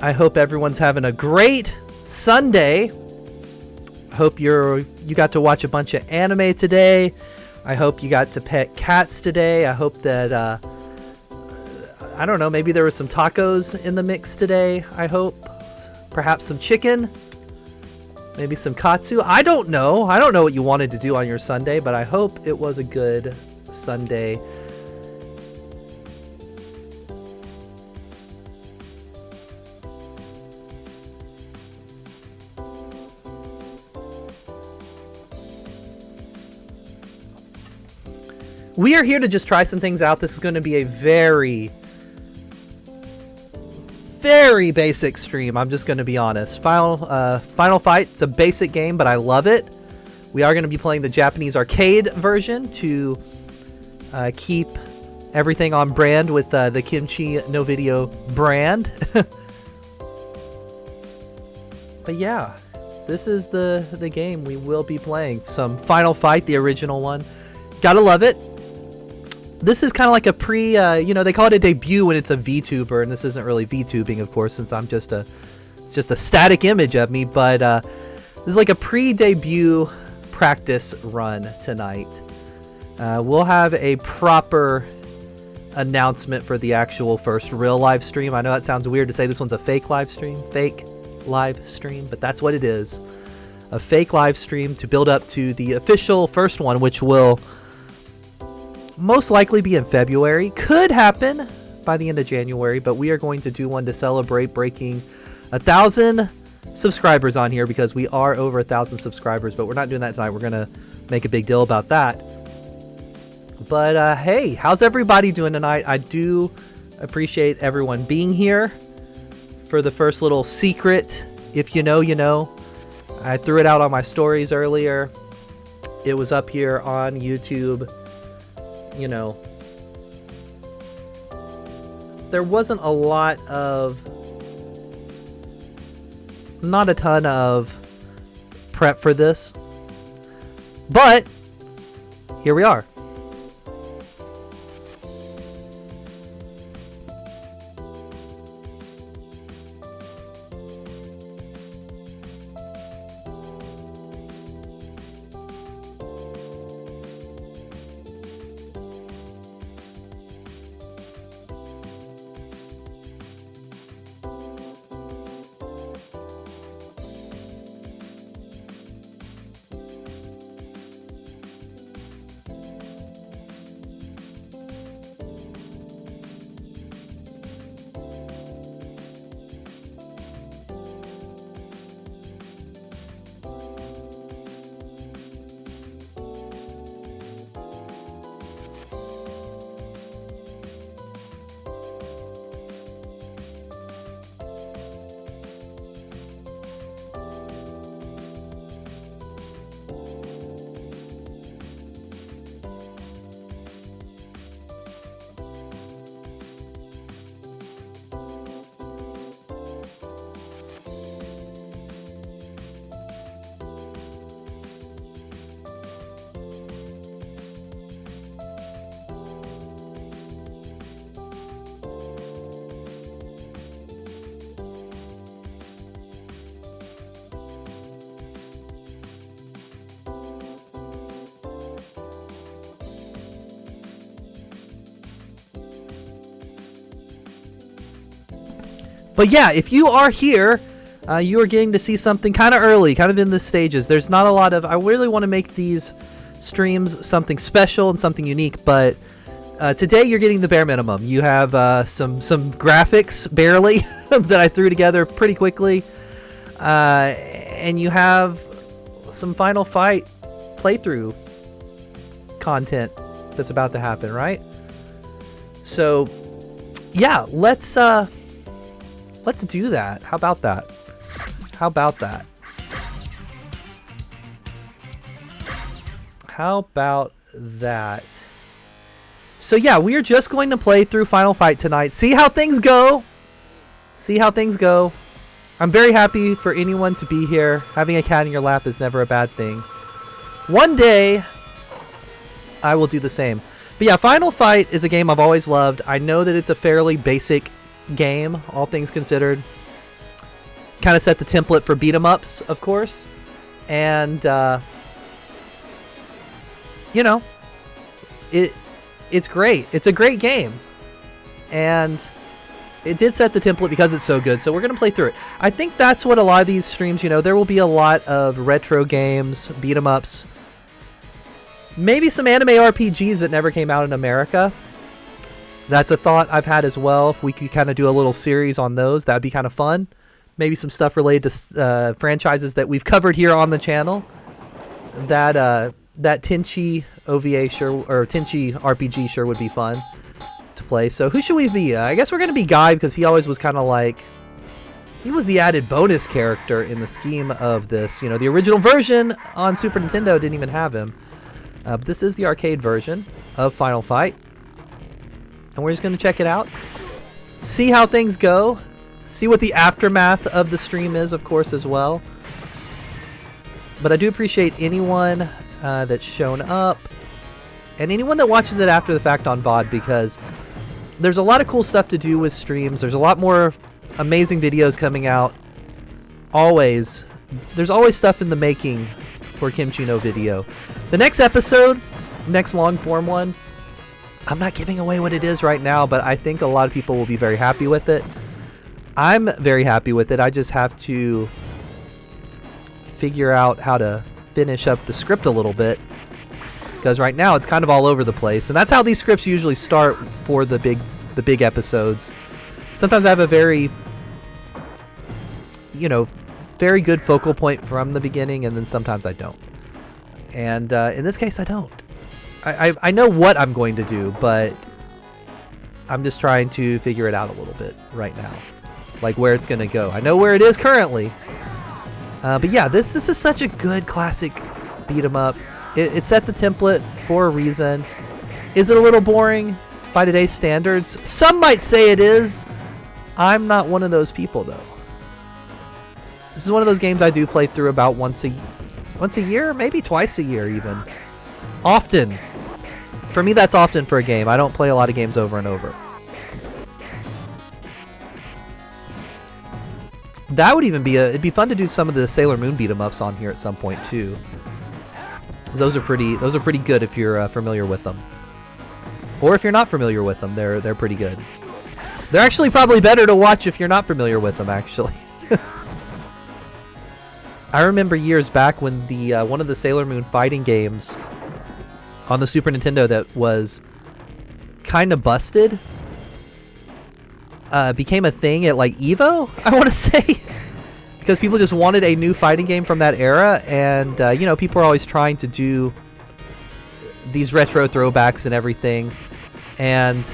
I hope everyone's having a great Sunday. I hope you got to watch a bunch of anime today. I hope you got to pet cats today. I hope that, I don't know, maybe there was some tacos in the mix today, I hope. Perhaps some chicken. Maybe some katsu. I don't know. I don't know what you wanted to do on your Sunday, but I hope it was a good Sunday. We are here to just try some things out. This is going to be a very basic stream. I'm just going to be honest. FinalFight, it's a basic game, but I love it. We are going to be playing the Japanese arcade version to keep everything on brand with the Kimchi No Video brand. But yeah, this is the game we will be playing. Some FinalFight, the original one. Gotta love it. This is kind of like a they call it a debut when it's a VTuber, and this isn't really VTubing, of course, since I'm just a static image of me, but this is like a pre-debut practice run tonight. We'll have a proper announcement for the actual first real live stream. I know that sounds weird to say this one's a fake live stream, but that's what it is. A fake live stream to build up to the official first one, which will most likely be in February. Could happen by the end of January, but we are going to do one to celebrate breaking 1,000 subscribers on here, because we are over 1,000 subscribers, but we're not doing that tonight. We're gonna make a big deal about that. But hey, how's everybody doing tonight? I do appreciate everyone being here for the first little secret. If you know, you know. I threw it out on my stories earlier. It was up here on YouTube. You know, there wasn't not a ton of prep for this, but here we are. But yeah, if you are here, you are getting to see something kind of early, kind of in the stages. There's not a lot of... I really want to make these streams something special and something unique, but today you're getting the bare minimum. You have some graphics, barely, that I threw together pretty quickly. And you have some FinalFight playthrough content that's about to happen, right? So, yeah, let's do that. How about that? How about that? How about that? So yeah, we are just going to play through FinalFight tonight. See how things go. See how things go. I'm very happy for anyone to be here. Having a cat in your lap is never a bad thing. One day, I will do the same. But yeah, FinalFight is a game I've always loved. I know that it's a fairly basic game, all things considered. kind of set the template for beat 'em ups, of course. And you know, it's great. It's a great game, and it did set the template because it's so good. So we're gonna play through it. I think that's what a lot of these streams, you know, there will be a lot of retro games, beat 'em ups, maybe some anime RPGs that never came out in America. That's a thought I've had as well. If we could kind of do a little series on those, that'd be kind of fun. Maybe some stuff related to franchises that we've covered here on the channel. That Tenchi OVA sure, or Tenchi RPG sure would be fun to play. So who should we be? I guess we're going to be Guy, because he always was kind of like, he was the added bonus character in the scheme of this. You know, the original version on Super Nintendo didn't even have him. But this is the arcade version of Final Fight. And we're just going to check it out. See how things go. See what the aftermath of the stream is, of course, as well. But I do appreciate anyone that's shown up. And anyone that watches it after the fact on VOD, because there's a lot of cool stuff to do with streams. There's a lot more amazing videos coming out. Always. There's always stuff in the making for Kimchi no Video. The next episode, next long form one, I'm not giving away what it is right now, but I think a lot of people will be very happy with it. I'm very happy with it. I just have to figure out how to finish up the script a little bit, because right now it's kind of all over the place, and that's how these scripts usually start for the big episodes. Sometimes I have a very, you know, very good focal point from the beginning, and then sometimes I don't. And in this case, I don't. I know what I'm going to do, but I'm just trying to figure it out a little bit right now, like where it's going to go. I know where it is currently, but yeah, this is such a good classic beat 'em up. It set the template for a reason. Is it a little boring by today's standards? Some might say it is. I'm not one of those people, though. This is one of those games I do play through about once a year, maybe twice a year even. Often. For me, that's often for a game. I don't play a lot of games over and over. That would even be it'd be fun to do some of the Sailor Moon beat 'em ups on here at some point too. Those are pretty good if you're familiar with them. Or if you're not familiar with them, they're pretty good. They're actually probably better to watch if you're not familiar with them, actually. I remember years back when the one of the Sailor Moon fighting games on the Super Nintendo that was kind of busted became a thing at like EVO, I want to say, because people just wanted a new fighting game from that era, and you know, people are always trying to do these retro throwbacks and everything, and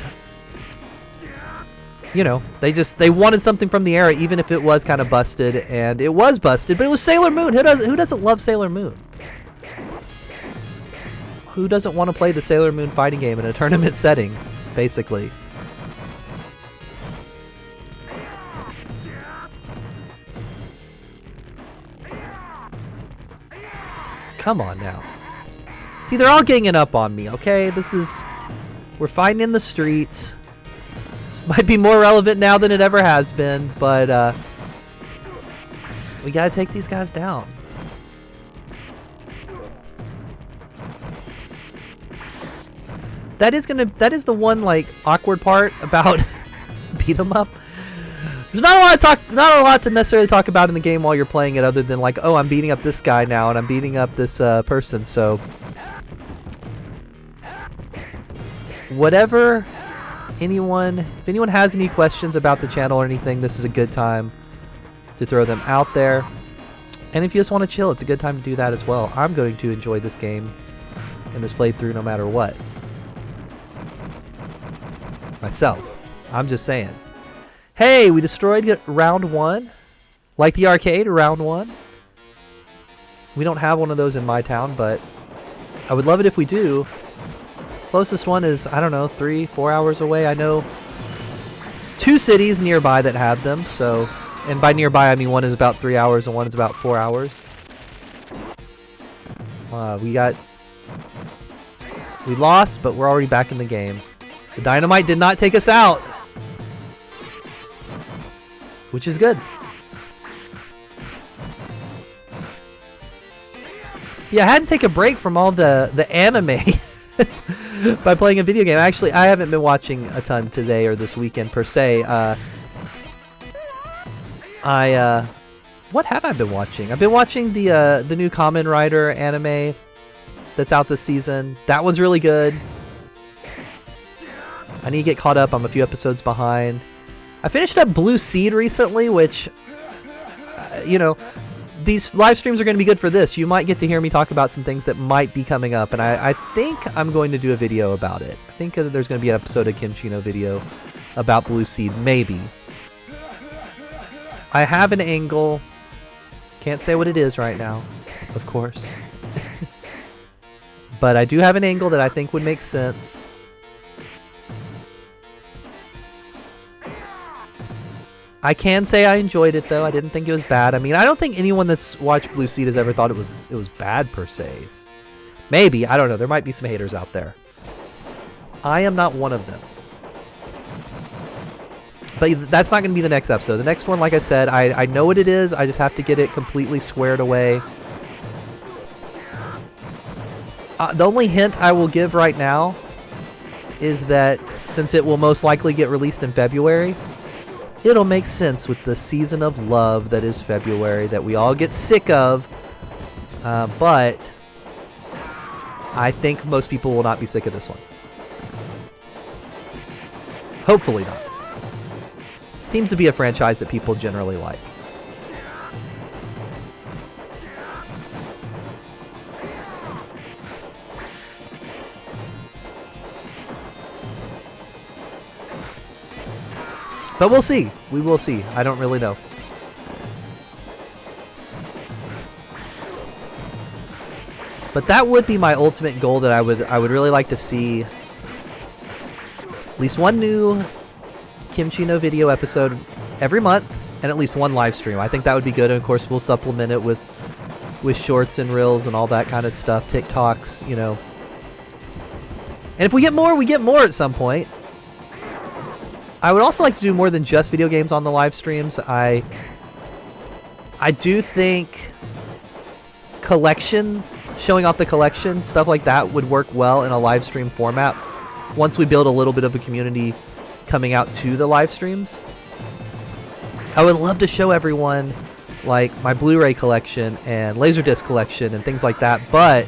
you know, they wanted something from the era, even if it was kind of busted, and it was busted, but it was Sailor Moon. Who doesn't love Sailor Moon? Who doesn't want to play the Sailor Moon fighting game in a tournament setting, basically? Come on now. See, they're all ganging up on me, okay? We're fighting in the streets. This might be more relevant now than it ever has been, but we gotta take these guys down. That is the one like awkward part about beat 'em up. There's not a lot to necessarily talk about in the game while you're playing it, other than like, oh, I'm beating up this guy now and I'm beating up this person. So whatever, if anyone has any questions about the channel or anything, this is a good time to throw them out there. And if you just want to chill, it's a good time to do that as well. I'm going to enjoy this game and this playthrough no matter what. Myself. I'm just saying. Hey, we destroyed round 1. Like the arcade, round 1. We don't have one of those in my town, but I would love it if we do. Closest one is, I don't know, 3-4 hours away. I know 2 cities nearby that have them, so, and by nearby I mean one is about 3 hours and one is about 4 hours. We lost, but we're already back in the game. The dynamite did not take us out, which is good. Yeah, I had to take a break from all the anime by playing a video game. Actually, I haven't been watching a ton today or this weekend per se. What have I been watching? I've been watching the new Kamen Rider anime that's out this season. That one's really good. I need to get caught up. I'm a few episodes behind. I finished up Blue Seed recently, which, you know, these live streams are going to be good for this. You might get to hear me talk about some things that might be coming up, and I think I'm going to do a video about it. I think there's going to be an episode of Kimchi video about Blue Seed, maybe. I have an angle. Can't say what it is right now, of course. But I do have an angle that I think would make sense. I can say I enjoyed it though. I didn't think it was bad. I mean, I don't think anyone that's watched Blue Seed has ever thought it was bad per se. Maybe, I don't know. There might be some haters out there. I am not one of them. But that's not going to be the next episode. The next one, like I said, I know what it is. I just have to get it completely squared away. The only hint I will give right now is that since it will most likely get released in February, it'll make sense with the season of love that is February that we all get sick of. But I think most people will not be sick of this one. Hopefully not. Seems to be a franchise that people generally like. But we'll see. We will see. I don't really know. But that would be my ultimate goal that I would really like to see at least one new Kimchi no video episode every month and at least one live stream. I think that would be good, and of course we'll supplement it with shorts and reels and all that kind of stuff, TikToks, you know. And if we get more, we get more at some point. I would also like to do more than just video games on the live streams. I do think collection, showing off the collection, stuff like that would work well in a live stream format once we build a little bit of a community coming out to the live streams. I would love to show everyone like my Blu-ray collection and Laserdisc collection and things like that, but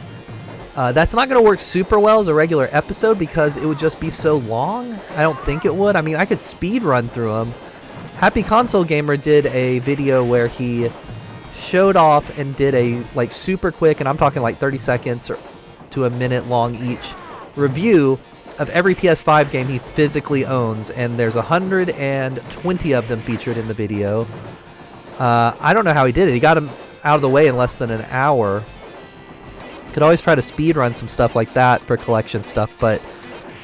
that's not going to work super well as a regular episode because it would just be so long. I don't think it would. I mean, I could speed run through them. Happy Console Gamer did a video where he showed off and did a like super quick, and I'm talking like 30 seconds or to a minute long each, review of every PS5 game he physically owns, and there's 120 of them featured in the video. I don't know how he did it. He got them out of the way in less than an hour. Could always try to speed run some stuff like that for collection stuff, but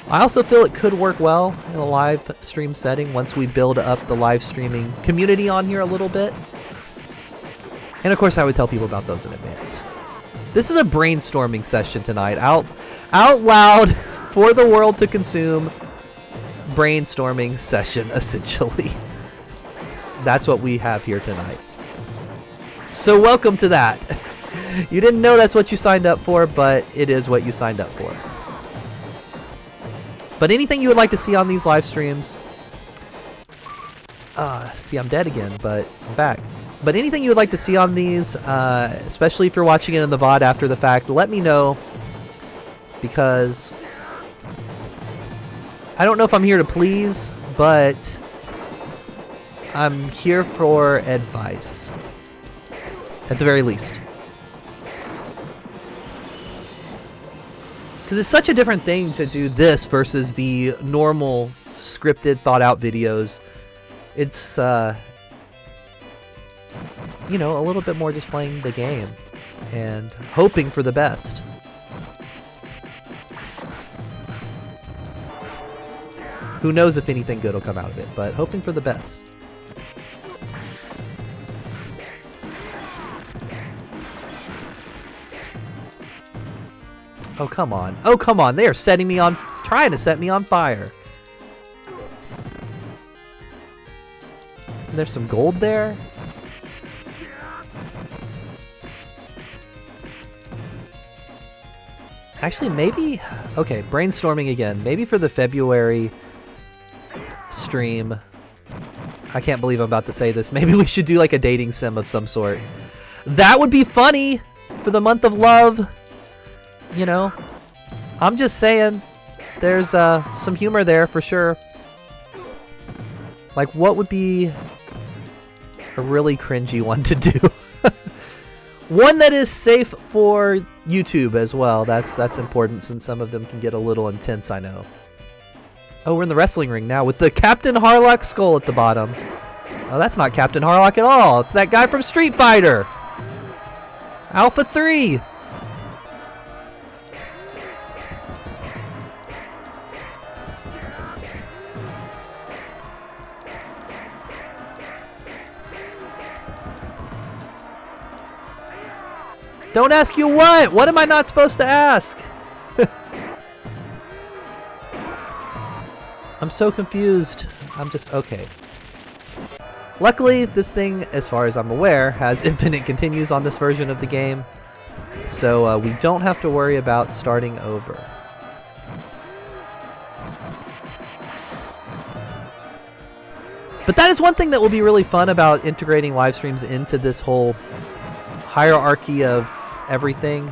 I also feel it could work well in a live stream setting once we build up the live streaming community on here a little bit. And of course I would tell people about those in advance. This is a brainstorming session tonight, out loud for the world to consume. Brainstorming session, essentially. That's what we have here tonight. So welcome to that. You didn't know that's what you signed up for, but it is what you signed up for. But anything you would like to see on these live streams, see, I'm dead again, but I'm back. But anything you would like to see on these, especially if you're watching it in the VOD after the fact, let me know, because I don't know if I'm here to please, but I'm here for advice, at the very least. Because it's such a different thing to do this versus the normal scripted, thought-out videos. It's, you know, a little bit more just playing the game and hoping for the best. Who knows if anything good will come out of it, but hoping for the best. Oh, come on. Oh, come on. They are setting me on... trying to set me on fire. And there's some gold there. Actually, maybe... Okay, brainstorming again. Maybe for the February stream... I can't believe I'm about to say this. Maybe we should do like a dating sim of some sort. That would be funny for the month of love. You know? I'm just saying. There's some humor there for sure. Like, what would be a really cringy one to do? One that is safe for YouTube as well. That's important since some of them can get a little intense, I know. Oh, we're in the wrestling ring now with the Captain Harlock skull at the bottom. Oh, that's not Captain Harlock at all. It's that guy from Street Fighter. Alpha 3. Don't ask you what? What am I not supposed to ask? I'm so confused. I'm just... Okay. Luckily, this thing, as far as I'm aware, has infinite continues on this version of the game. So we don't have to worry about starting over. But that is one thing that will be really fun about integrating live streams into this whole hierarchy of everything,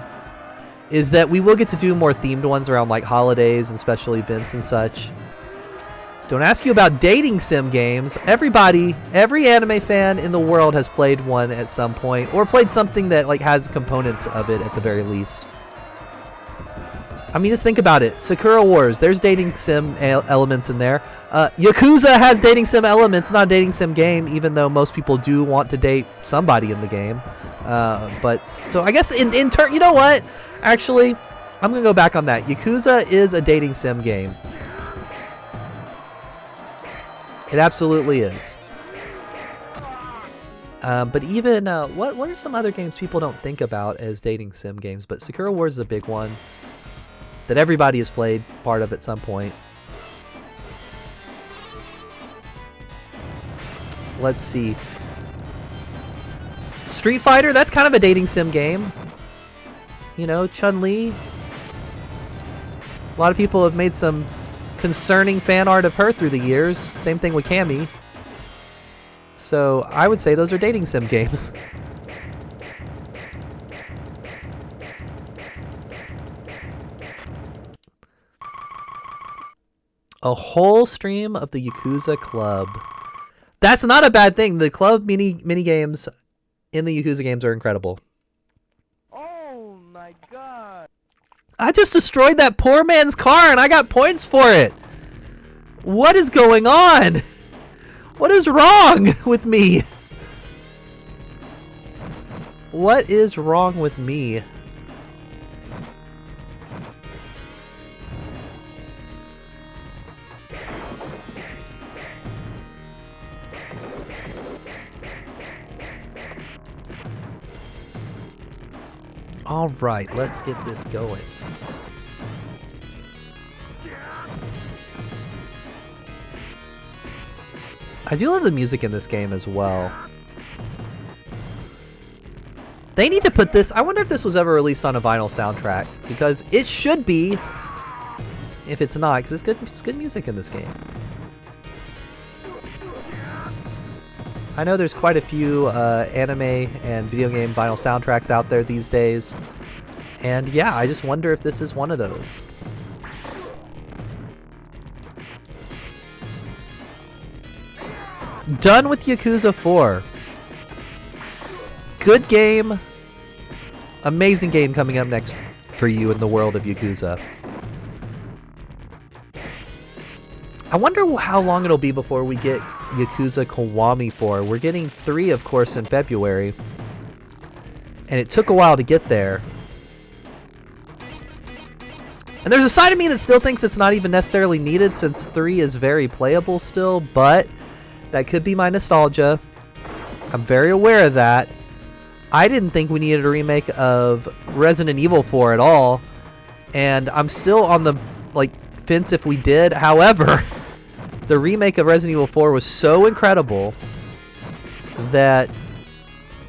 is that we will get to do more themed ones around like holidays and special events and such. Don't ask you about dating sim games. Everybody, every anime fan in the world has played one at some point, or played something that like has components of it at the very least. I mean, just think about it. Sakura Wars, there's dating sim elements in there. Yakuza has dating sim elements, not a dating sim game, even though most people do want to date somebody in the game. But so I guess in turn, you know what? Actually, I'm gonna go back on that. Yakuza is a dating sim game. It absolutely is. But even what are some other games people don't think about as dating sim games? But Sakura Wars is a big one that everybody has played part of at some point. Let's see. Street Fighter, that's kind of a dating sim game. You know, Chun-Li. A lot of people have made some concerning fan art of her through the years. Same thing with Cammy. So I would say those are dating sim games. A whole stream of the Yakuza Club. That's not a bad thing. The club mini games in the Yakuza games are incredible. Oh my god. I just destroyed that poor man's car and I got points for it. What is going on? What is wrong with me? What is wrong with me? All right, let's get this going. I do love the music in this game as well. They need to put this... I wonder if this was ever released on a vinyl soundtrack, because it should be, if it's not, because it's good music in this game. I know there's quite a few anime and video game vinyl soundtracks out there these days. And yeah, I just wonder if this is one of those. Done with Yakuza 4. Good game. Amazing game coming up next for you in the world of Yakuza. I wonder how long it'll be before we get Yakuza Kiwami 4. We're getting 3, of course, in February. And it took a while to get there. And there's a side of me that still thinks it's not even necessarily needed since 3 is very playable still, but that could be my nostalgia. I'm very aware of that. I didn't think we needed a remake of Resident Evil 4 at all, and I'm still on the fence if we did. However, the remake of Resident Evil 4 was so incredible that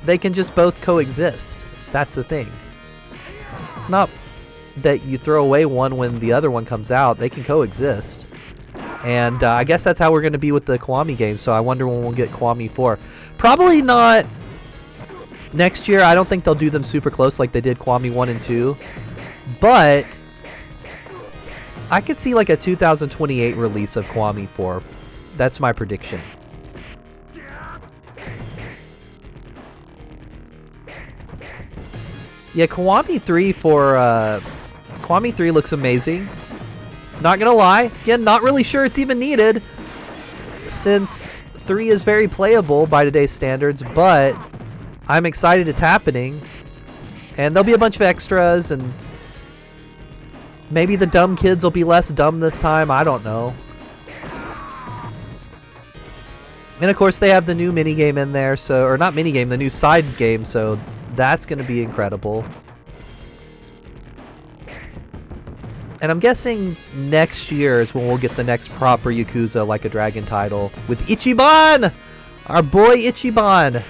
they can just both coexist. That's the thing. It's not that you throw away one when the other one comes out. They can coexist. And I guess that's how we're going to be with the Kiwami games, so I wonder when we'll get Kiwami 4. Probably not next year. I don't think they'll do them super close like they did Kiwami 1 and 2. But I could see like a 2028 release of Kiwami 4. That's my prediction. Yeah, Kiwami 3 Kiwami 3 looks amazing. Not gonna lie, again, not really sure it's even needed since 3 is very playable by today's standards, but I'm excited it's happening. And there'll be a bunch of extras, and maybe the dumb kids will be less dumb this time, I don't know. And of course they have the new minigame in there, so, or not minigame, the new side game, so that's gonna be incredible. And I'm guessing next year is when we'll get the next proper Yakuza Like a Dragon title with Ichiban! Our boy Ichiban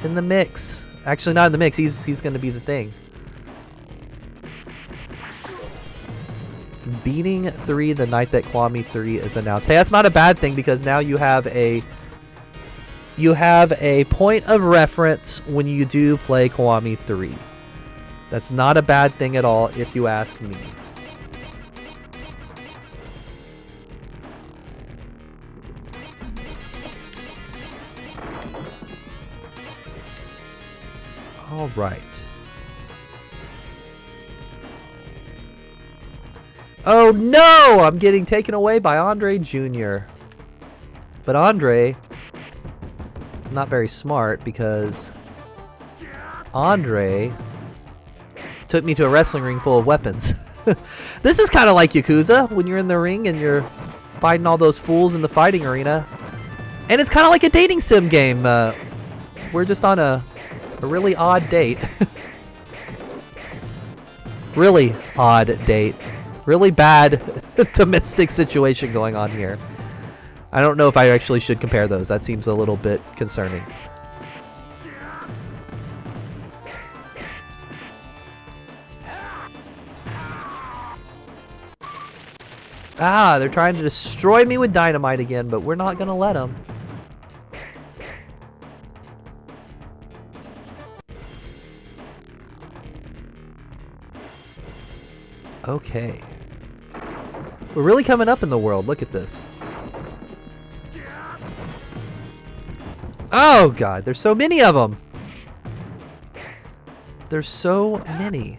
in the mix. Actually, not in the mix. He's going to be the thing. Beating 3 the night that Kiwami 3 is announced. Hey, that's not a bad thing because now you have a point of reference when you do play Kiwami 3. That's not a bad thing at all if you ask me. All right. Oh no! I'm getting taken away by Andre Jr. But Andre, not very smart because Andre took me to a wrestling ring full of weapons. This is kind of like Yakuza when you're in the ring and you're fighting all those fools in the fighting arena. And it's kind of like a dating sim game. We're just on a really odd date. Really odd date. Really bad domestic situation going on here. I don't know if I actually should compare those. That seems a little bit concerning. Ah, they're trying to destroy me with dynamite again, but we're not gonna let them. Okay. We're really coming up in the world. Look at this. Oh god, there's so many of them. There's so many.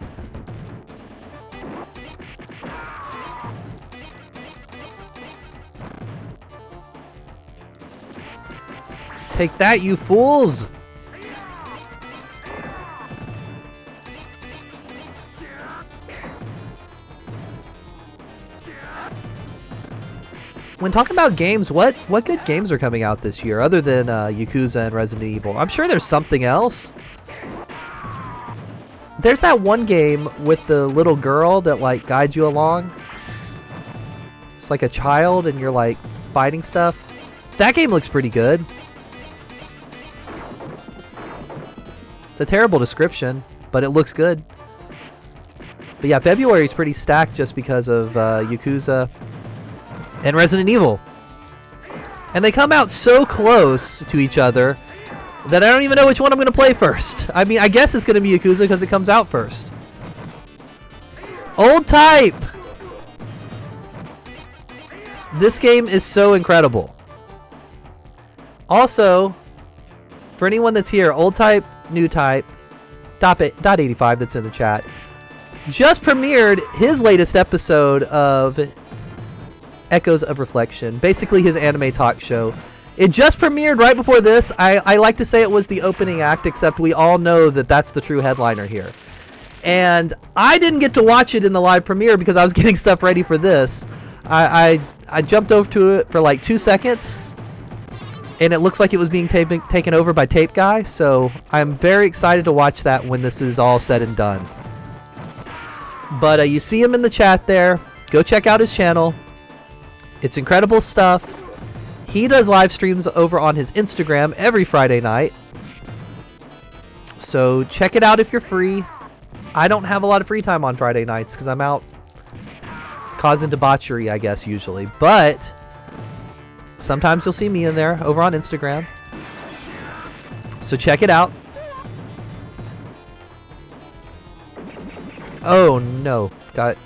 Take that, you fools! When talking about games, what good games are coming out this year other than Yakuza and Resident Evil? I'm sure there's something else. There's that one game with the little girl that like guides you along. It's like a child and you're like fighting stuff. That game looks pretty good. It's a terrible description, but it looks good. But yeah, February is pretty stacked just because of Yakuza and Resident Evil. And they come out so close to each other that I don't even know which one I'm going to play first. I mean, I guess it's going to be Yakuza because it comes out first. Old Type! This game is so incredible. Also, for anyone that's here, Old Type, New Type, dot 85 that's in the chat, just premiered his latest episode of Echoes of Reflection, basically his anime talk show. It just premiered right before this. I like to say it was the opening act, except we all know that that's the true headliner here. And I didn't get to watch it in the live premiere because I was getting stuff ready for this. I jumped over to it for like 2 seconds, and it looks like it was being taken over by Tape Guy, so I'm very excited to watch that when this is all said and done. But you see him in the chat there. Go check out his channel. It's incredible stuff. He does live streams over on his Instagram every Friday night. So check it out if you're free. I don't have a lot of free time on Friday nights because I'm out causing debauchery, I guess, usually. But sometimes you'll see me in there over on Instagram. So check it out. Oh no, got.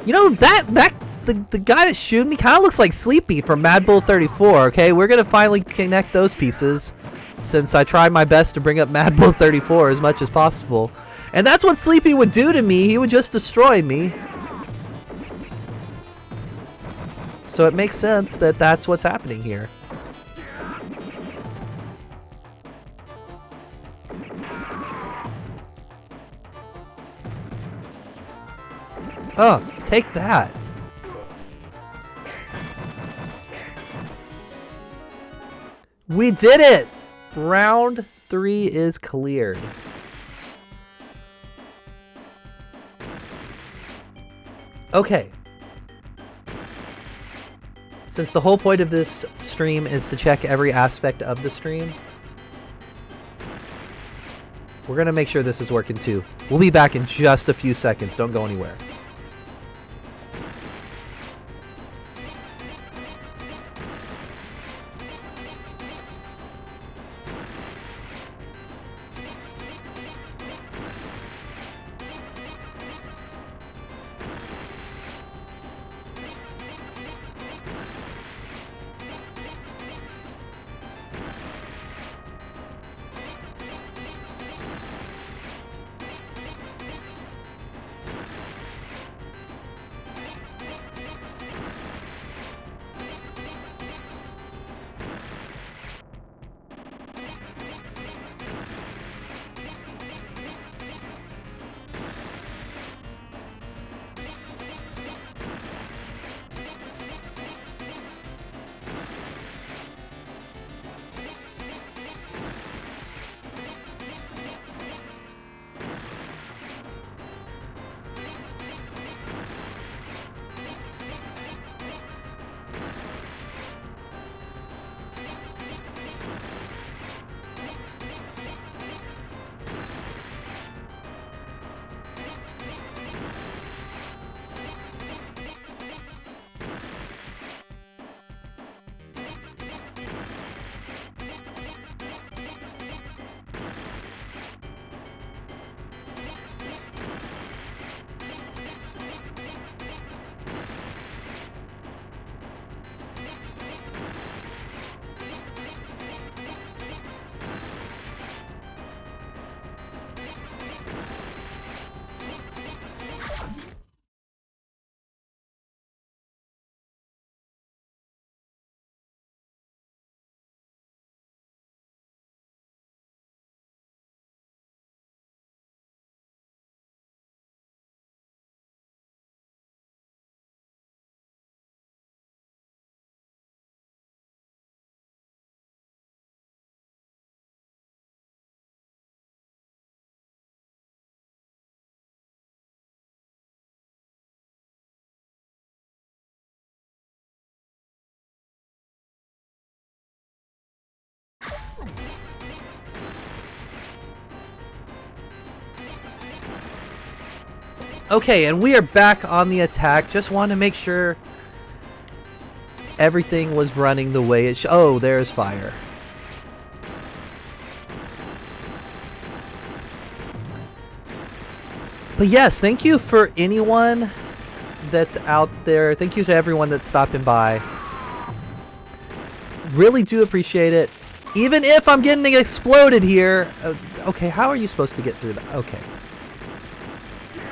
You know the guy that shooted me kind of looks like Sleepy from Mad Bull 34. Okay, we're gonna finally connect those pieces, since I tried my best to bring up Mad Bull 34 as much as possible, and that's what Sleepy would do to me. He would just destroy me. So it makes sense that that's what's happening here. Oh, take that. We did it! Round 3 is cleared. Okay. Since the whole point of this stream is to check every aspect of the stream, we're gonna make sure this is working too. We'll be back in just a few seconds. Don't go anywhere. Okay, and we are back on the attack. Just want to make sure everything was running the way it should. Oh, there's fire. But yes, thank you for anyone that's out there. Thank you to everyone that's stopping by. Really do appreciate it. Even if I'm getting exploded here. Okay, how are you supposed to get through that? Okay.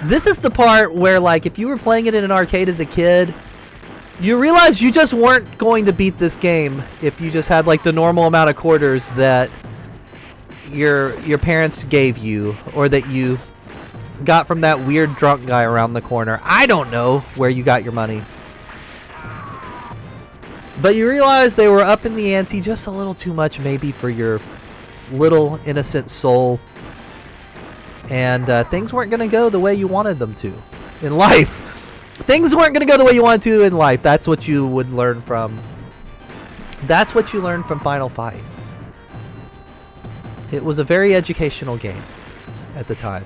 This is the part where, like, if you were playing it in an arcade as a kid, you realize you just weren't going to beat this game if you just had, like, the normal amount of quarters that your parents gave you, or that you got from that weird drunk guy around the corner. I don't know where you got your money. But you realize they were up in the ante just a little too much, maybe, for your little innocent soul. And things weren't going to go the way you wanted them to in life. Things weren't going to go the way you wanted to in life. That's what you would learn from. That's what you learned from Final Fight. It was a very educational game at the time.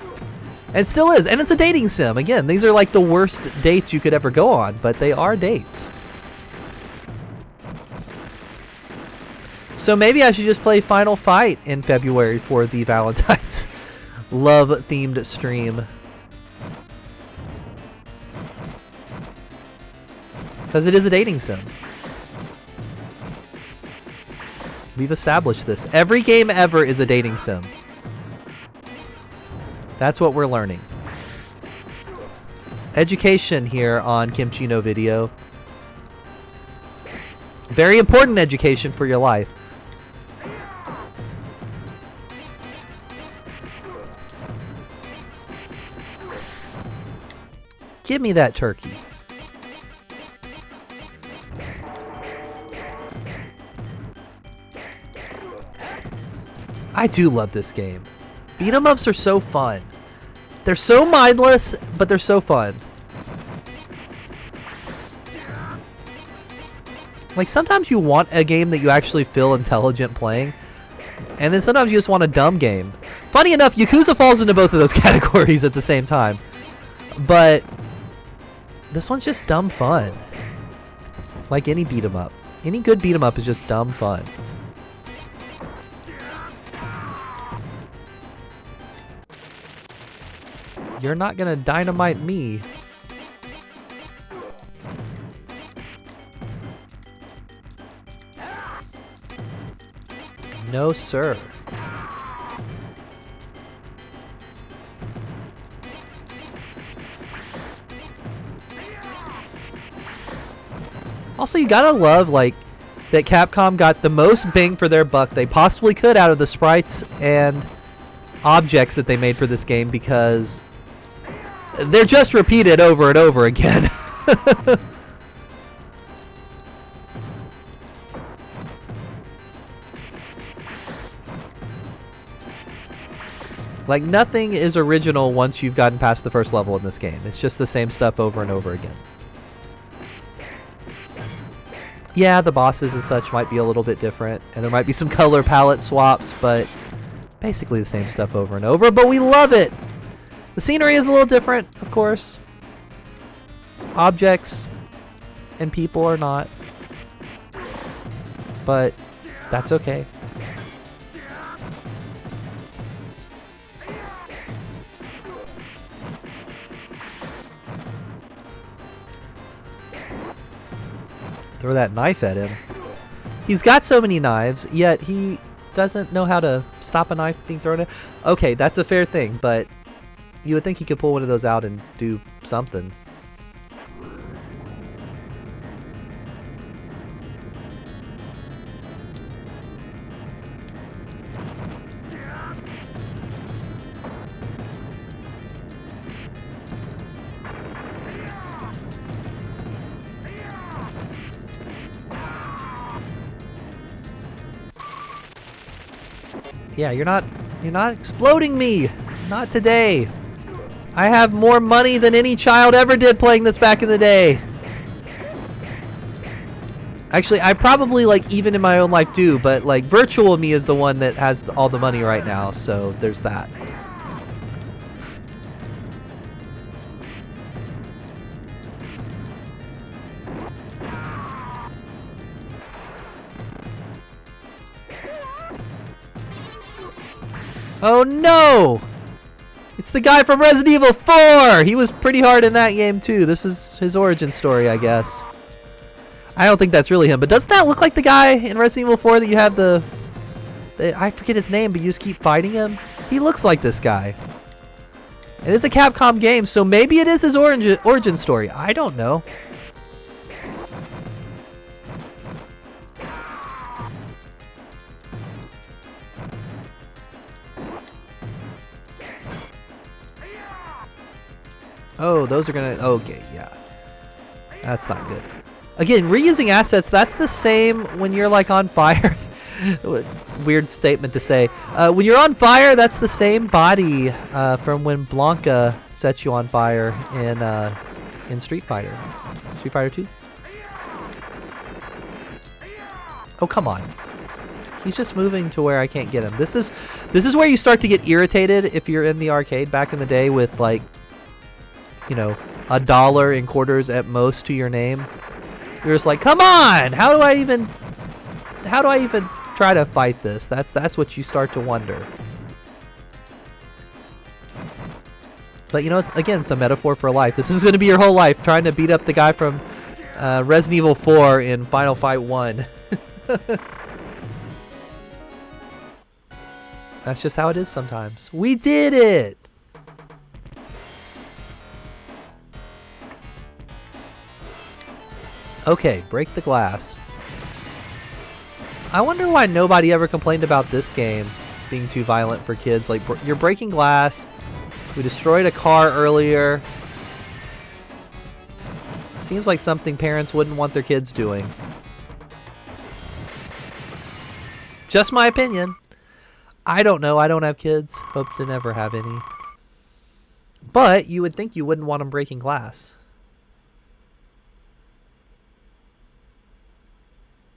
And still is. And it's a dating sim. Again, these are like the worst dates you could ever go on, but they are dates. So maybe I should just play Final Fight in February for the Valentine's love-themed stream. Because it is a dating sim. We've established this. Every game ever is a dating sim. That's what we're learning. Education here on Kimchi no Video. Very important education for your life. Give me that turkey. I do love this game. Beat 'em ups are so fun. They're so mindless, but they're so fun. Like, sometimes you want a game that you actually feel intelligent playing, and then sometimes you just want a dumb game. Funny enough, Yakuza falls into both of those categories at the same time. But this one's just dumb fun. Like any beat 'em up. Any good beat 'em up is just dumb fun. You're not gonna dynamite me. No, sir. Also, you gotta love, like, that Capcom got the most bang for their buck they possibly could out of the sprites and objects that they made for this game, because they're just repeated over and over again. Like, nothing is original once you've gotten past the first level in this game. It's just the same stuff over and over again. Yeah, the bosses and such might be a little bit different, and there might be some color palette swaps, but basically the same stuff over and over, but we love it! The scenery is a little different, of course. Objects and people are not. But that's okay. Throw that knife at him. He's got so many knives, yet he doesn't know how to stop a knife being thrown at. Okay, that's a fair thing, but you would think he could pull one of those out and do something. Yeah, you're not exploding me. Not today. I have more money than any child ever did playing this back in the day. Actually, I probably, like, even in my own life do, but, like, virtual me is the one that has all the money right now, so there's that. Oh no! It's the guy from Resident Evil 4! He was pretty hard in that game too. This is his origin story, I guess. I don't think that's really him, but doesn't that look like the guy in Resident Evil 4 that you have the I forget his name, but you just keep fighting him? He looks like this guy. It is a Capcom game, so maybe it is his origin story. I don't know. Oh, those are gonna... Okay, yeah. That's not good. Again, reusing assets, that's the same when you're, like, on fire. It's a weird statement to say. When you're on fire, that's the same body from when Blanca sets you on fire in Street Fighter. Street Fighter 2? Oh, come on. He's just moving to where I can't get him. This is where you start to get irritated if you're in the arcade back in the day with like, you know, $1 in quarters at most to your name. You're just like, come on! How do I even try to fight this? That's what you start to wonder. But you know, again, it's a metaphor for life. This is going to be your whole life, trying to beat up the guy from Resident Evil 4 in Final Fight 1. That's just how it is sometimes. We did it! Okay, break the glass. I wonder why nobody ever complained about this game being too violent for kids. Like, you're breaking glass. We destroyed a car earlier. Seems like something parents wouldn't want their kids doing. Just my opinion. I don't know. I don't have kids. Hope to never have any. But you would think you wouldn't want them breaking glass.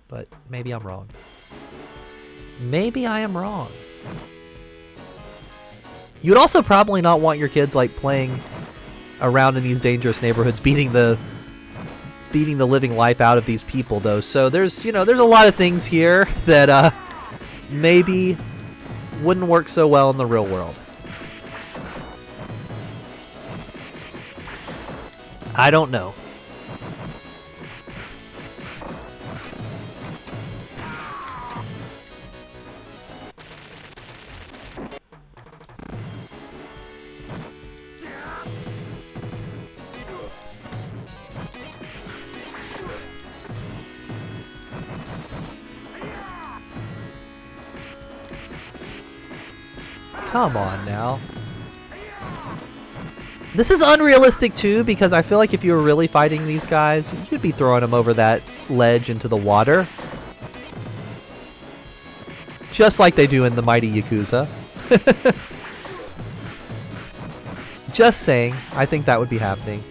But maybe I'm wrong. Maybe I am wrong. You'd also probably not want your kids like playing around in these dangerous neighborhoods, beating the living life out of these people, though. So there's a lot of things here that maybe wouldn't work so well in the real world. I don't know. Come on now. This is unrealistic too, because I feel like if you were really fighting these guys, you'd be throwing them over that ledge into the water. Just like they do in the Mighty Yakuza. Just saying, I think that would be happening.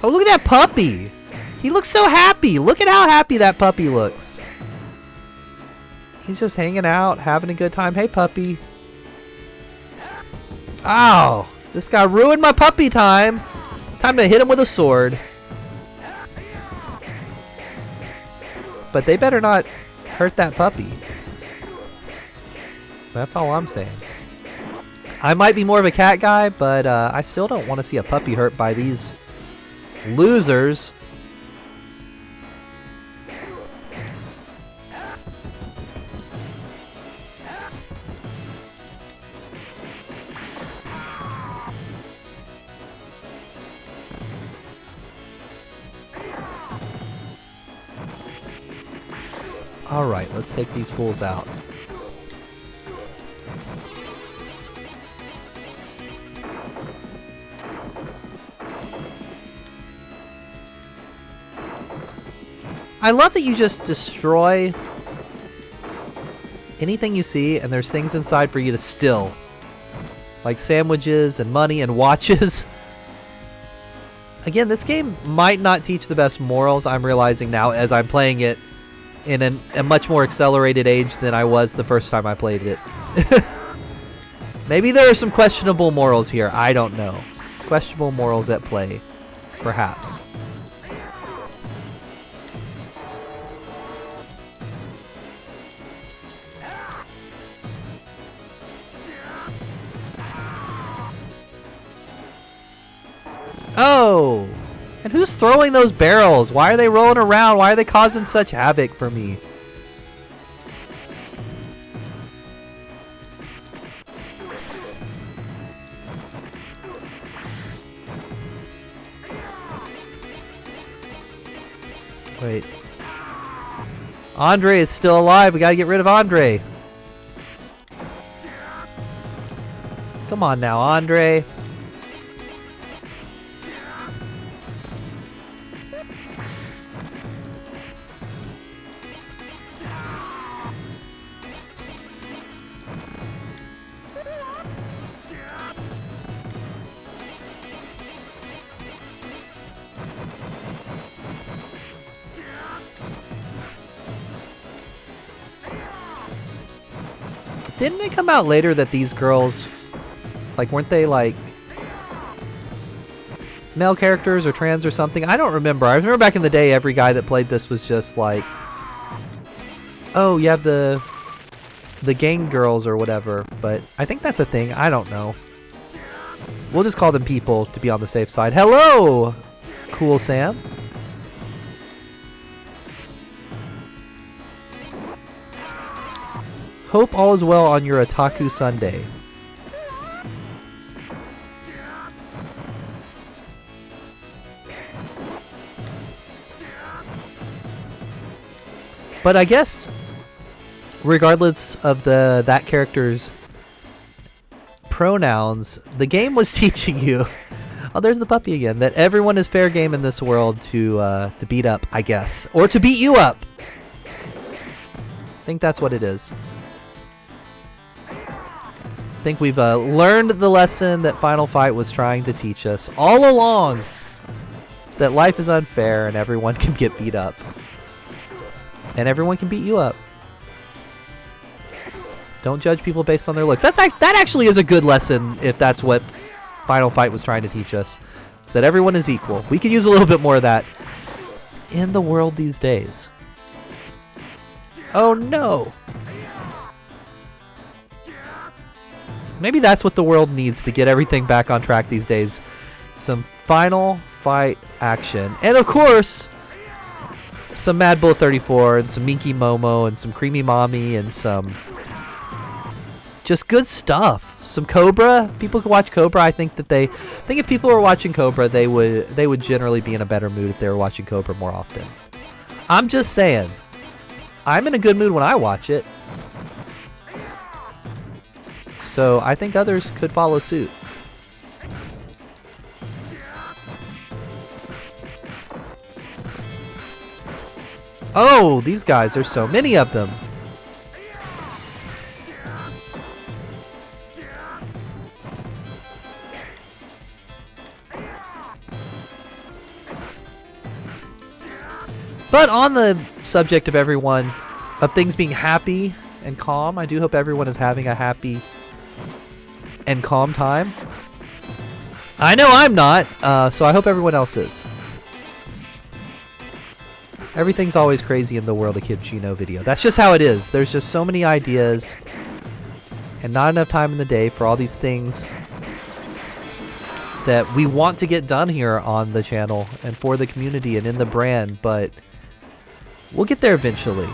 Oh, look at that puppy! He looks so happy! Look at how happy that puppy looks. He's just hanging out, having a good time. Hey, puppy. Ow! This guy ruined my puppy time! Time to hit him with a sword. But they better not hurt that puppy. That's all I'm saying. I might be more of a cat guy, but I still don't want to see a puppy hurt by these losers. Alright, let's take these fools out. I love that you just destroy anything you see and there's things inside for you to steal. Like sandwiches and money and watches. Again, this game might not teach the best morals, I'm realizing now as I'm playing it in a much more accelerated age than I was the first time I played it. Maybe there are some questionable morals here. I don't know. Questionable morals at play, perhaps. Oh! And who's throwing those barrels? Why are they rolling around? Why are they causing such havoc for me? Wait. Andre is still alive. We gotta get rid of Andre. Come on now, Andre. Didn't it come out later that these girls, like, weren't they like male characters or trans or something? I don't remember. I remember back in the day, every guy that played this was just like, oh, you have the gang girls or whatever. But I think that's a thing. I don't know. We'll just call them people to be on the safe side. Hello, Cool Sam. Hope all is well on your Otaku Sunday. But I guess, regardless of that character's pronouns, the game was teaching you, oh, there's the puppy again, that everyone is fair game in this world to beat up, I guess, or to beat you up. I think that's what it is. I think we've learned the lesson that Final Fight was trying to teach us all along. It's that life is unfair and everyone can get beat up. And everyone can beat you up. Don't judge people based on their looks. That actually is a good lesson if that's what Final Fight was trying to teach us. It's that everyone is equal. We could use a little bit more of that in the world these days. Oh no! Maybe that's what the world needs to get everything back on track these days. Some Final Fight action. And of course, some Mad Bull 34 and some Minky Momo and some Creamy Mommy and some just good stuff. Some Cobra. People could watch Cobra. I think if people were watching Cobra, they would generally be in a better mood if they were watching Cobra more often. I'm just saying. I'm in a good mood when I watch it. So I think others could follow suit. Oh, these guys, there's so many of them. But on the subject of things being happy and calm, I do hope everyone is having a happy and calm time. I know I'm not, so I hope everyone else is. Everything's always crazy in the world of Kimchi no video. That's just how it is. There's just so many ideas and not enough time in the day for all these things that we want to get done here on the channel and for the community and in the brand, but we'll get there eventually.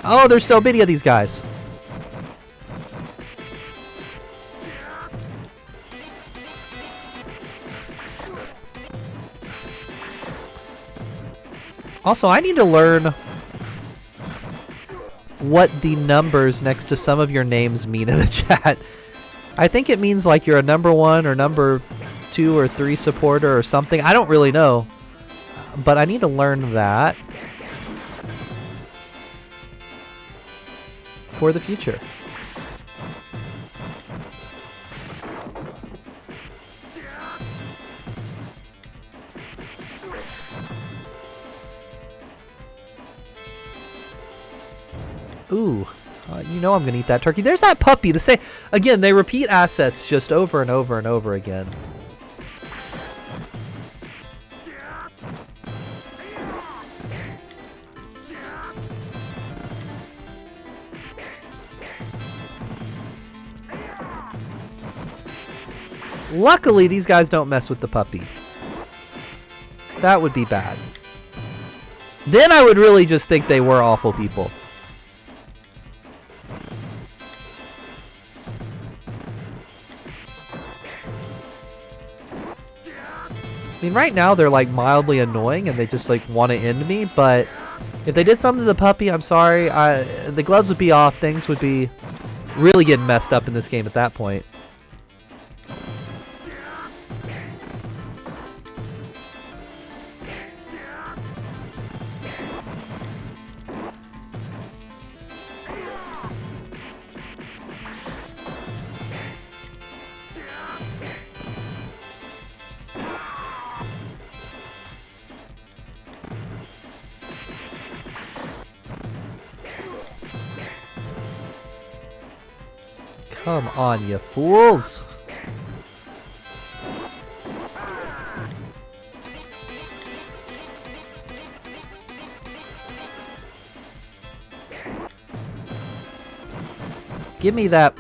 Oh, there's so many of these guys. Also, I need to learn what the numbers next to some of your names mean in the chat. I think it means like you're a number 1 or number 2 or 3 supporter or something. I don't really know. But I need to learn that for the future. Ooh, you know I'm going to eat that turkey. There's that puppy. Again, they repeat assets just over and over and over again. Luckily, these guys don't mess with the puppy. That would be bad. Then I would really just think they were awful people. I mean, right now they're like mildly annoying and they just like want to end me, but if they did something to the puppy, I'm sorry. The gloves would be off. Things would be really getting messed up in this game at that point. Come on, you fools. Give me that,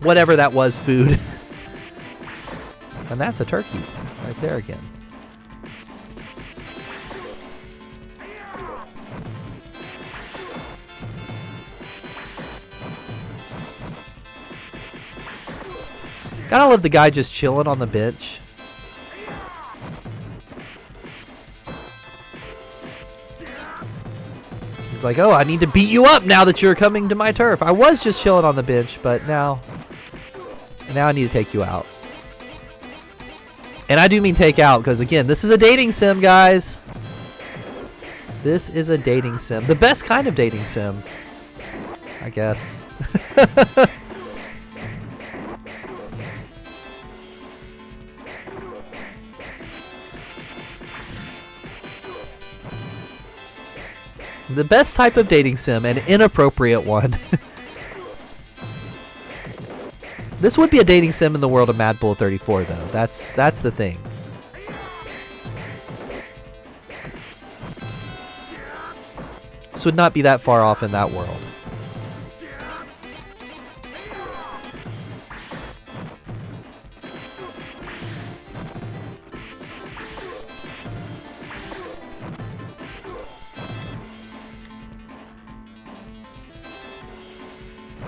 whatever that was, food. And that's a turkey right there again. Gotta love the guy just chilling on the bench. He's like, oh, I need to beat you up now that you're coming to my turf. I was just chilling on the bench, but now I need to take you out. And I do mean take out, because again, this is a dating sim, guys. This is a dating sim. The best kind of dating sim, I guess. The best type of dating sim, an inappropriate one. This would be a dating sim in the world of Mad Bull 34, though. That's the thing. This would not be that far off in that world.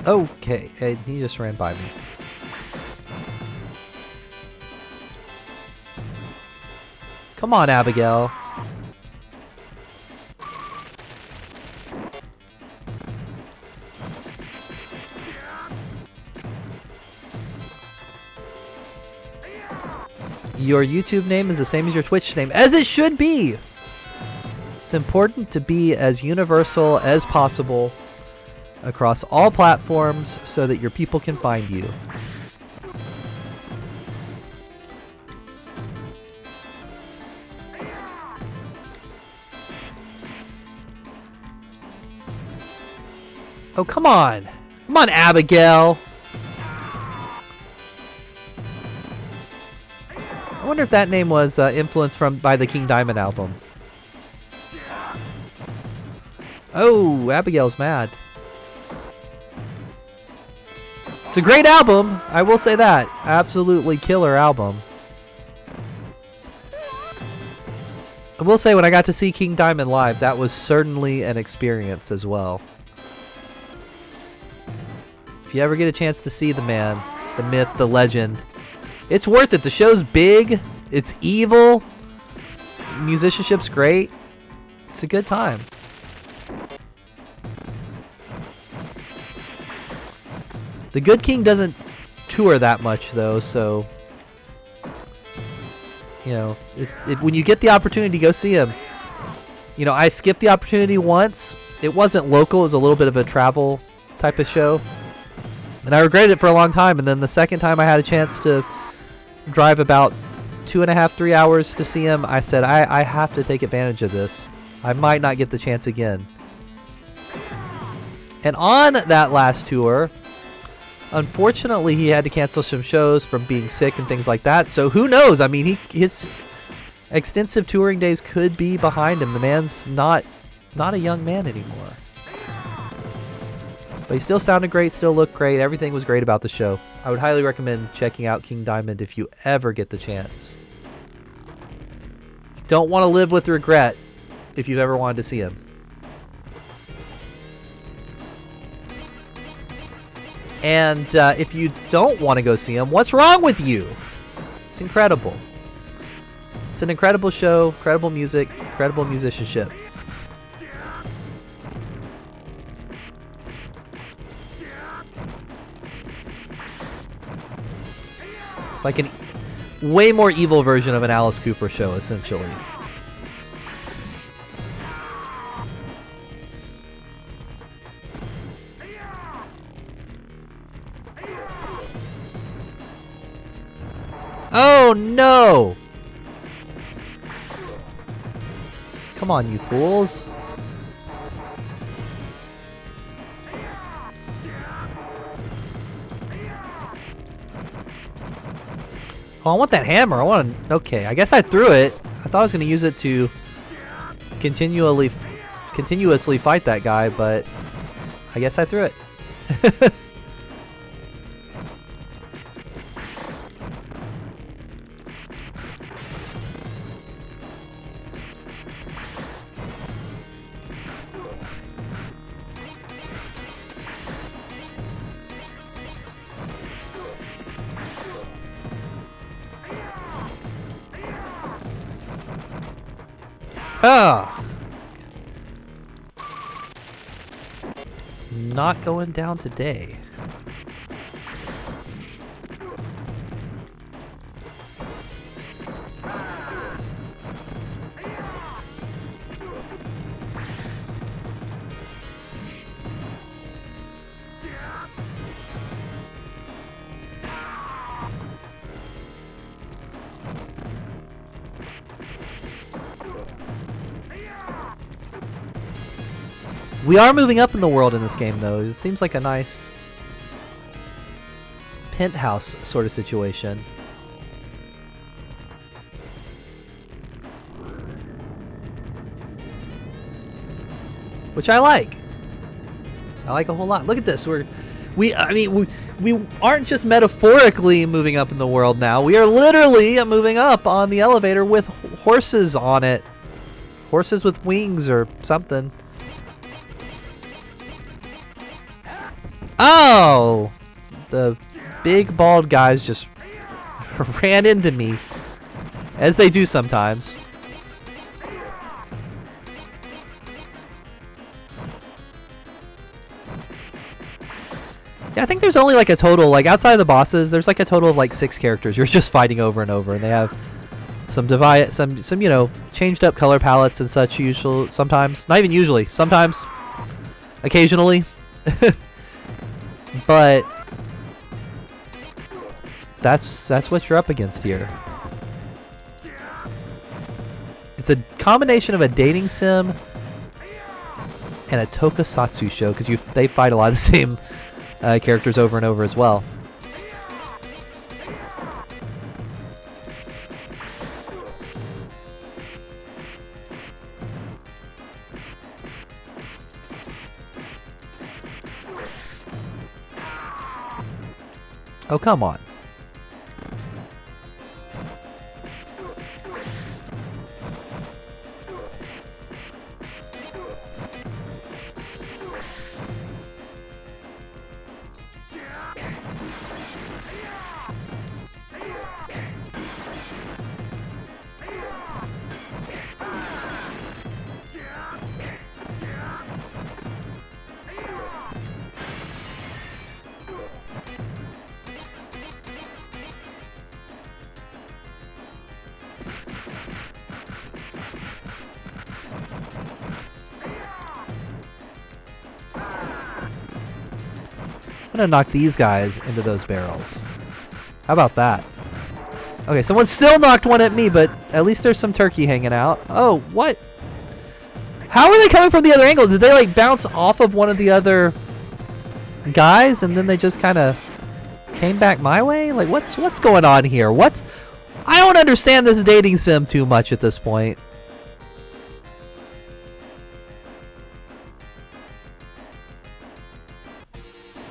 Okay, he just ran by me. Come on, Abigail. Your YouTube name is the same as your Twitch name, as it should be. It's important to be as universal as possible across all platforms so that your people can find you. Oh, come on. Come on, Abigail. I wonder if that name was influenced by the King Diamond album. Oh, Abigail's mad. It's a great album, I will say that. Absolutely killer album. I will say when I got to see King Diamond live, that was certainly an experience as well. If you ever get a chance to see the man, the myth, the legend, it's worth it. The show's big, it's evil, musicianship's great. It's a good time. The Good King doesn't tour that much, though, so, you know, when you get the opportunity to go see him, you know, I skipped the opportunity once. It wasn't local. It was a little bit of a travel type of show, and I regretted it for a long time, and then the second time I had a chance to drive about 2.5, 3 hours to see him, I said, I have to take advantage of this. I might not get the chance again. And on that last tour, unfortunately, he had to cancel some shows from being sick and things like that. So who knows? I mean, his extensive touring days could be behind him. The man's not a young man anymore. But he still sounded great, still looked great. Everything was great about the show. I would highly recommend checking out King Diamond if you ever get the chance. You don't want to live with regret if you've ever wanted to see him. And if you don't want to go see him, what's wrong with you? It's incredible. It's an incredible show, incredible music, incredible musicianship. It's like a way more evil version of an Alice Cooper show, essentially. Oh no! Come on, you fools. Oh, I want that hammer. I want to... Okay, I guess I threw it. I thought I was going to use it to continuously fight that guy, but I guess I threw it. Ah! Not going down today. We are moving up in the world in this game, though. It seems like a nice penthouse sort of situation. Which I like. I like a whole lot. Look at this. We aren't just metaphorically moving up in the world now. We are literally moving up on the elevator with horses on it. Horses with wings or something. Oh! The big bald guys just ran into me. As they do sometimes. Yeah, I think there's only like a total, like outside of the bosses, there's like a total of like 6 characters you're just fighting over and over, and they have some you know, changed up color palettes and such sometimes. Not even usually, sometimes, occasionally. But that's what you're up against here. It's a combination of a dating sim and a tokusatsu show, because they fight a lot of the same characters over and over as well. Oh, come on. I'm gonna knock these guys into those barrels. How about that? Okay, someone still knocked one at me, but at least there's some turkey hanging out. Oh, what? How are they coming from the other angle? Did they like bounce off of one of the other guys and then they just kind of came back my way? Like, what's going on here? I don't understand this dating sim too much at this point.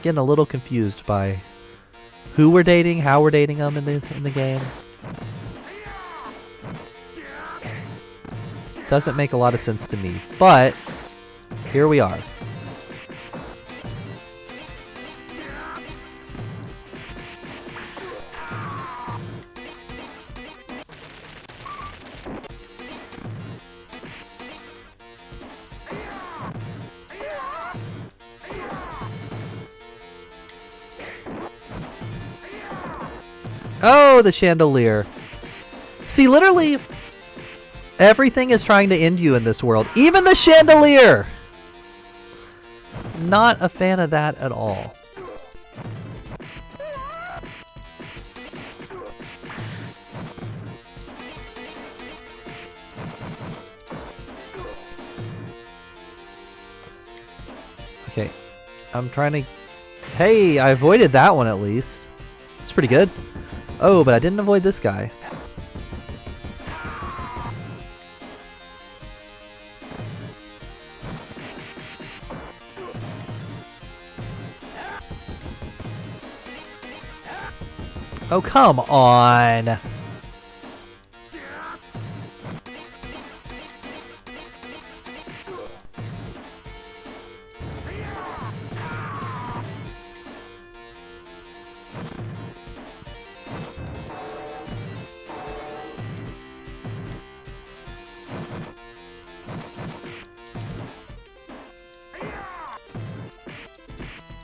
Getting a little confused by who we're dating, how we're dating them in the game. Doesn't make a lot of sense to me, but here we are. Oh, the chandelier. See, literally, everything is trying to end you in this world. Even the chandelier! Not a fan of that at all. Okay, I'm trying to... Hey, I avoided that one at least. It's pretty good. Oh, but I didn't avoid this guy. Oh, come on.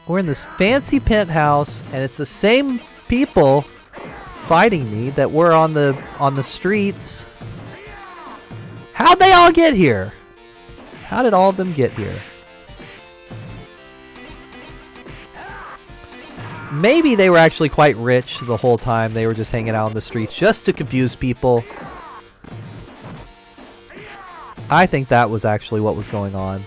We're in this fancy penthouse, and it's the same people fighting me that were on the streets. How'd they all get here? How did all of them get here? Maybe they were actually quite rich the whole time. They were just hanging out on the streets just to confuse people. I think that was actually what was going on.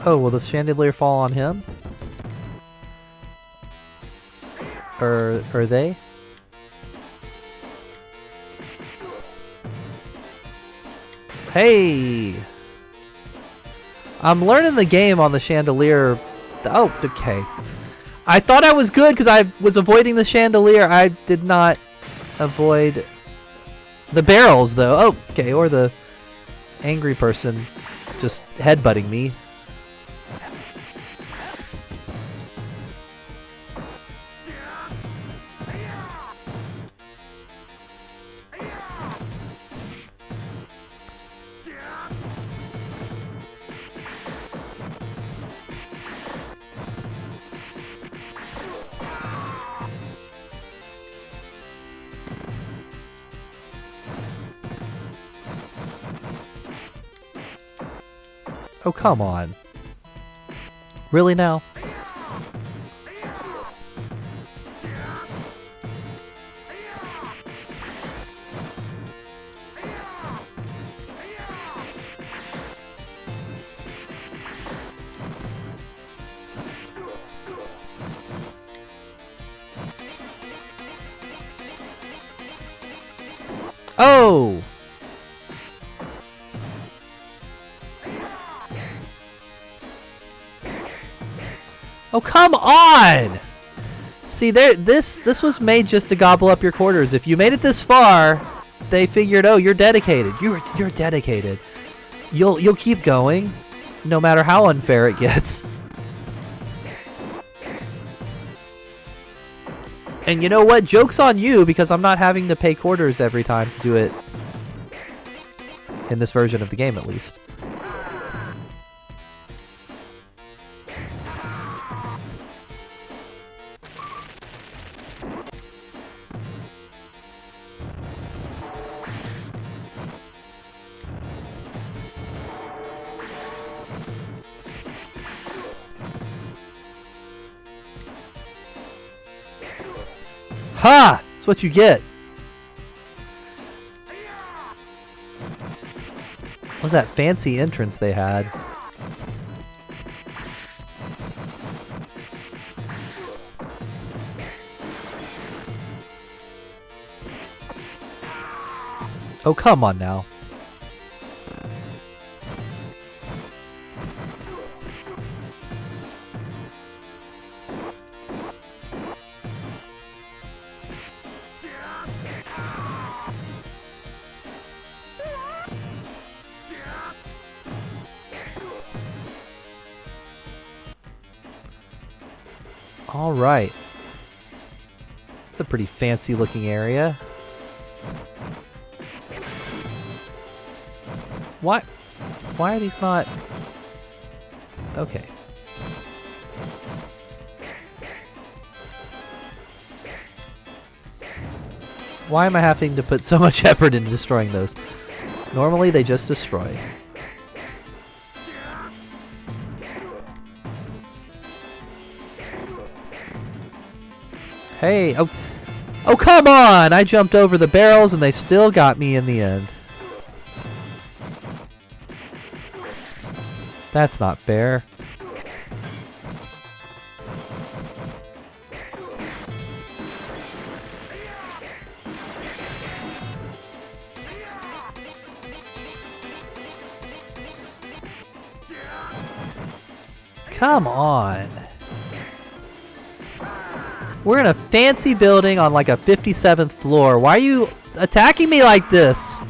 Oh, will the chandelier fall on him? Or they? Hey! I'm learning the game on the chandelier. Oh, okay. I thought I was good because I was avoiding the chandelier. I did not avoid the barrels, though. Oh, okay, or the angry person just headbutting me. Oh, come on. Really now? Oh! Oh, come on! See, this was made just to gobble up your quarters. If you made it this far, they figured, oh, you're dedicated. You're dedicated. You'll keep going, no matter how unfair it gets. And you know what? Joke's on you, because I'm not having to pay quarters every time to do it. In this version of the game, at least. Ha! That's what you get. What was that fancy entrance they had? Oh, come on now. All right. It's a pretty fancy looking area. Why are these not... Okay. Why am I having to put so much effort into destroying those? Normally they just destroy. Hey, oh, Oh, come on! I jumped over the barrels and they still got me in the end. That's not fair. Come on. We're in a fancy building on like a 57th floor. Why are you attacking me like this?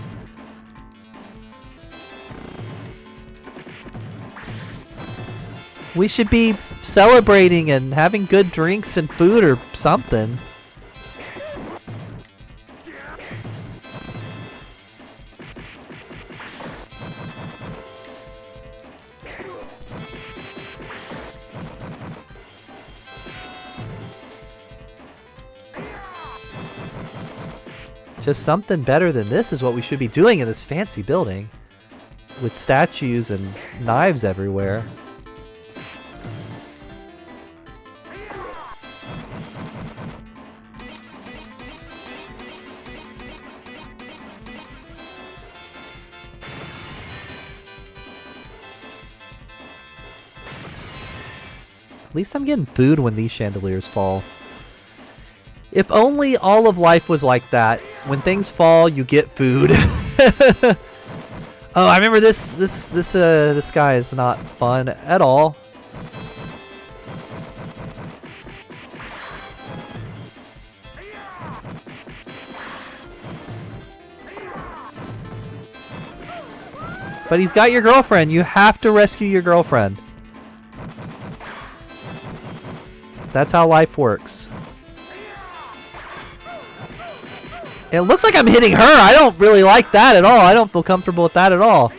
We should be celebrating and having good drinks and food or something. Just something better than this is what we should be doing in this fancy building. With statues and knives everywhere. At least I'm getting food when these chandeliers fall. If only all of life was like that. When things fall, you get food. Oh, I remember this guy is not fun at all. But he's got your girlfriend. You have to rescue your girlfriend. That's how life works. It looks like I'm hitting her. I don't really like that at all. I don't feel comfortable with that at all.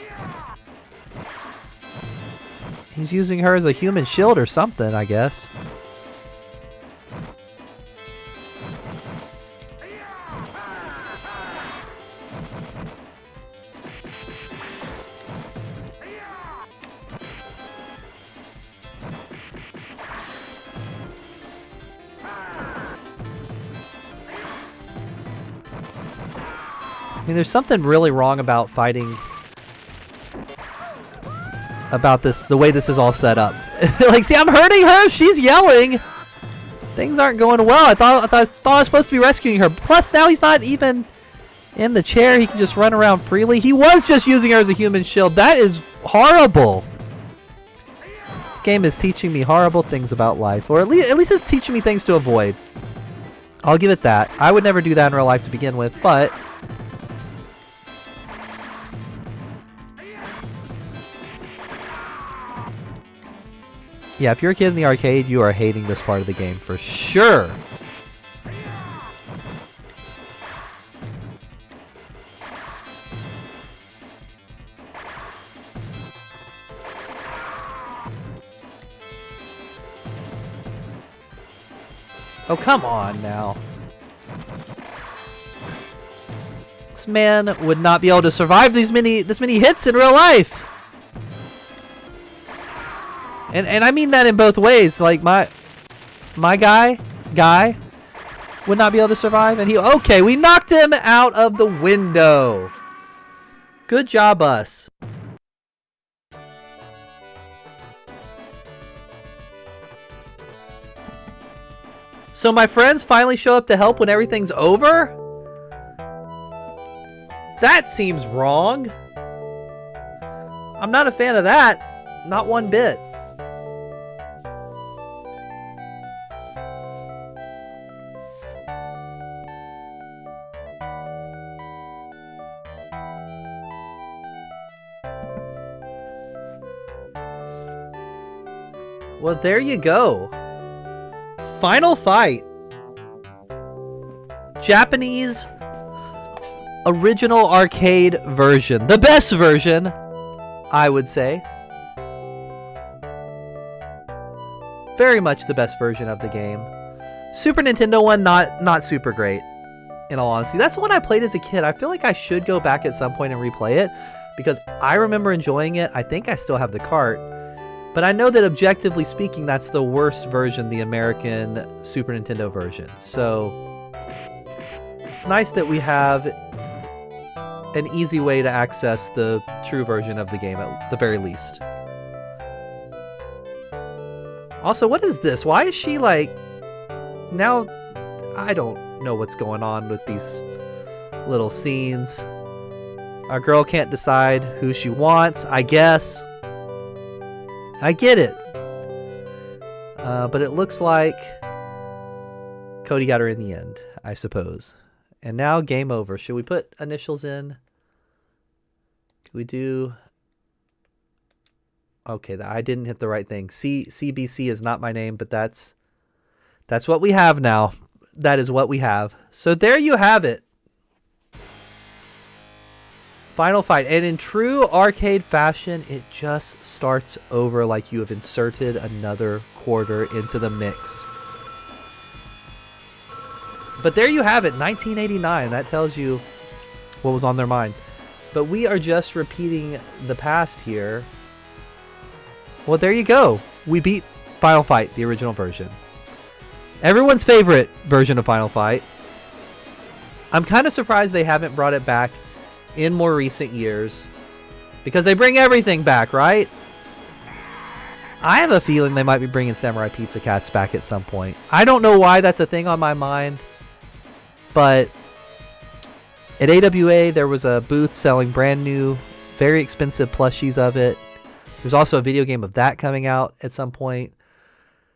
He's using her as a human shield or something, I guess. I mean, there's something really wrong about fighting, about this, the way this is all set up. Like, see, I'm hurting her. She's yelling. Things aren't going well. I thought I was supposed to be rescuing her. Plus, now he's not even in the chair. He can just run around freely. He was just using her as a human shield. That is horrible. This game is teaching me horrible things about life, or at least it's teaching me things to avoid. I'll give it that. I would never do that in real life to begin with, but yeah, if you're a kid in the arcade, you are hating this part of the game for sure. Oh, come on now. This man would not be able to survive this many hits in real life. And I mean that in both ways. Like my guy would not be able to survive, and okay, we knocked him out of the window. Good job, us. So my friends finally show up to help when everything's over? That seems wrong. I'm not a fan of that. Not one bit. Well, there you go. Final Fight. Japanese original arcade version. The best version, I would say. Very much the best version of the game. Super Nintendo one, not super great, in all honesty. That's the one I played as a kid. I feel like I should go back at some point and replay it, because I remember enjoying it. I think I still have the cart. But I know that objectively speaking, that's the worst version, the American Super Nintendo version. So it's nice that we have an easy way to access the true version of the game at the very least. Also, what is this? Why is she like... Now, I don't know what's going on with these little scenes. Our girl can't decide who she wants, I guess. I get it. But it looks like Cody got her in the end, I suppose. And now game over. Should we put initials in? Do we do... Okay, I didn't hit the right thing. CBC is not my name, but that's what we have now. That is what we have. So there you have it. Final Fight. And in true arcade fashion, it just starts over like you have inserted another quarter into the mix. But there you have it, 1989. That tells you what was on their mind. But we are just repeating the past here. Well, there you go. We beat Final Fight, the original version. Everyone's favorite version of Final Fight. I'm kind of surprised they haven't brought it back in more recent years. Because they bring everything back, right? I have a feeling they might be bringing Samurai Pizza Cats back at some point. I don't know why that's a thing on my mind. But at AWA, there was a booth selling brand new, very expensive plushies of it. There's also a video game of that coming out at some point.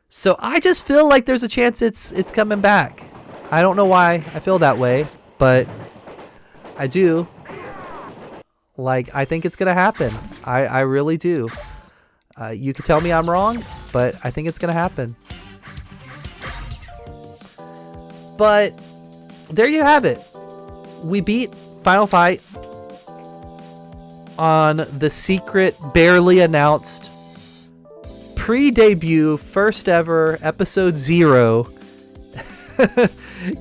So I just feel like there's a chance it's coming back. I don't know why I feel that way, but I do. Like, I think it's going to happen. I really do. You could tell me I'm wrong, but I think it's going to happen. But there you have it. We beat Final Fight on the secret, barely announced, pre-debut, first ever, episode 0,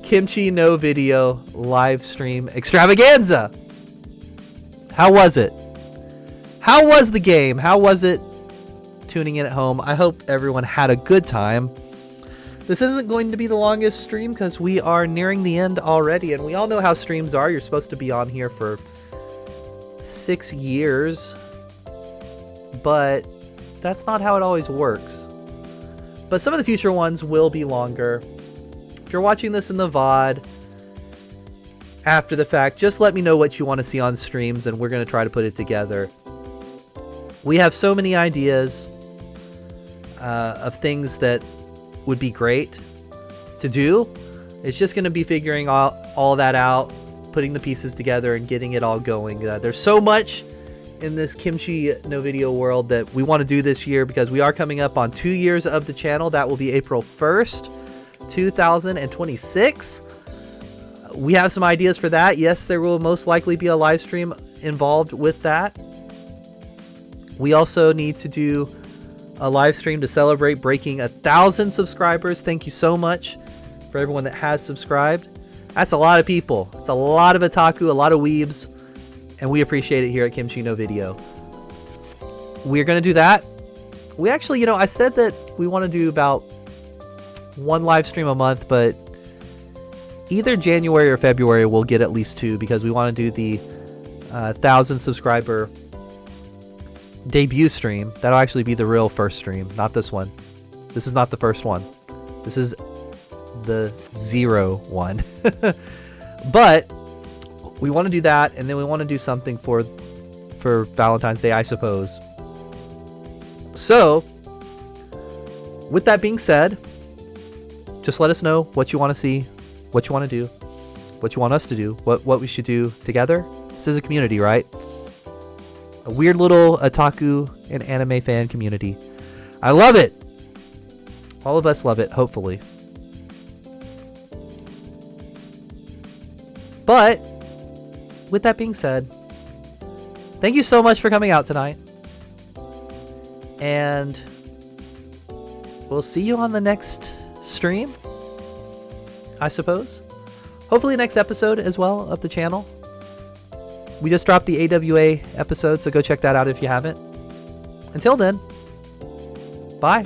Kimchi no video live stream extravaganza. How was it? How was the game? How was it tuning in at home? I hope everyone had a good time. This isn't going to be the longest stream because we are nearing the end already, and we all know how streams are. You're supposed to be on here for 6 years, but that's not how it always works. But some of the future ones will be longer. If you're watching this in the VOD after the fact, just let me know what you want to see on streams, and we're going to try to put it together. We have so many ideas of things that would be great to do. It's just going to be figuring all that out, putting the pieces together and getting it all going. There's so much in this Kimchi no video world that we want to do this year because we are coming up on 2 years of the channel. That will be April 1st, 2026. We have some ideas for that. Yes, there will most likely be a live stream involved with that. We also need to do a live stream to celebrate breaking 1,000 subscribers. Thank you so much for everyone that has subscribed. That's a lot of people. It's a lot of otaku, a lot of weebs, and we appreciate it here at Kimchi no Video. We're going to do that. We actually, I said that we want to do about 1 live stream a month, but either January or February we'll get at least 2 because we want to do the 1,000 subscriber debut stream. That'll actually be the real first stream, not this one. This is not the first one. This is the 0 one. But we want to do that, and then we want to do something for Valentine's Day, I suppose. So with that being said, just let us know what you want to see, what you want to do, what you want us to do, what we should do together. This is a community, right? A weird little otaku and anime fan community. I love it. All of us love it, hopefully. But with that being said, thank you so much for coming out tonight. And we'll see you on the next stream, I suppose. Hopefully next episode as well of the channel. We just dropped the AWA episode, so go check that out if you haven't. Until then, bye.